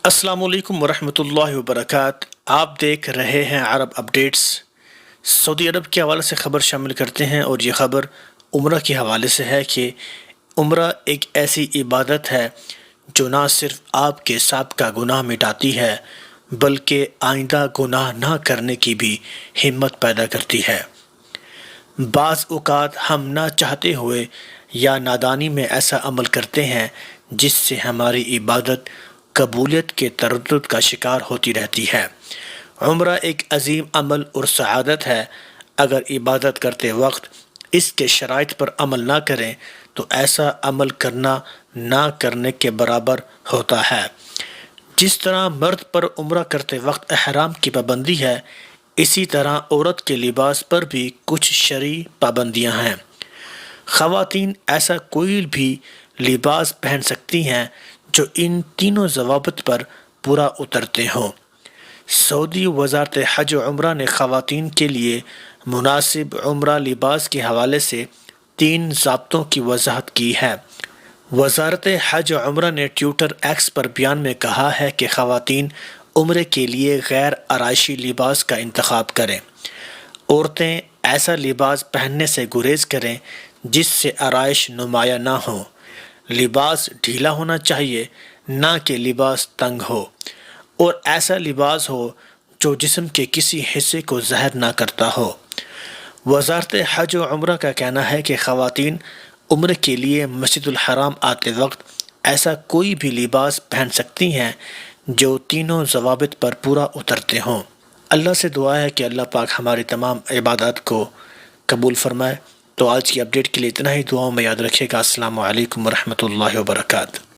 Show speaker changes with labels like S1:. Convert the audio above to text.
S1: السلام علیکم ورحمۃ اللہ وبرکاتہ۔ آپ دیکھ رہے ہیں عرب اپڈیٹس۔ سعودی عرب کے حوالے سے خبر شامل کرتے ہیں، اور یہ خبر عمرہ کے حوالے سے ہے کہ عمرہ ایک ایسی عبادت ہے جو نہ صرف آپ کے سابقہ گناہ مٹاتی ہے بلکہ آئندہ گناہ نہ کرنے کی بھی ہمت پیدا کرتی ہے۔ بعض اوقات ہم نہ چاہتے ہوئے یا نادانی میں ایسا عمل کرتے ہیں جس سے ہماری عبادت قبولیت کے تردد کا شکار ہوتی رہتی ہے۔ عمرہ ایک عظیم عمل اور سعادت ہے۔ اگر عبادت کرتے وقت اس کے شرائط پر عمل نہ کریں تو ایسا عمل کرنا نہ کرنے کے برابر ہوتا ہے۔ جس طرح مرد پر عمرہ کرتے وقت احرام کی پابندی ہے، اسی طرح عورت کے لباس پر بھی کچھ شرعی پابندیاں ہیں۔ خواتین ایسا کوئی بھی لباس پہن سکتی ہیں جو ان تینوں ضوابط پر پورا اترتے ہوں۔ سعودی وزارت حج و عمرہ نے خواتین کے لیے مناسب عمرہ لباس کے حوالے سے 3 ضابطوں کی وضاحت کی ہے۔ وزارت حج و عمرہ نے ٹویٹر ایکس پر بیان میں کہا ہے کہ خواتین عمرے کے لیے غیر آرائشی لباس کا انتخاب کریں۔ عورتیں ایسا لباس پہننے سے گریز کریں جس سے آرائش نمایاں نہ ہو۔ لباس ڈھیلا ہونا چاہیے، نہ کہ لباس تنگ ہو، اور ایسا لباس ہو جو جسم کے کسی حصے کو ظاہر نہ کرتا ہو۔ وزارت حج و عمرہ کا کہنا ہے کہ خواتین عمرے کے لیے مسجد الحرام آتے وقت ایسا کوئی بھی لباس پہن سکتی ہیں جو تینوں ضوابط پر پورا اترتے ہوں۔ اللہ سے دعا ہے کہ اللہ پاک ہماری تمام عبادات کو قبول فرمائے۔ تو آج کی اپڈیٹ کے لیے اتنا ہی، دعاؤں میں یاد رکھیے گا۔ السلام علیکم ورحمۃ اللہ وبرکاتہ۔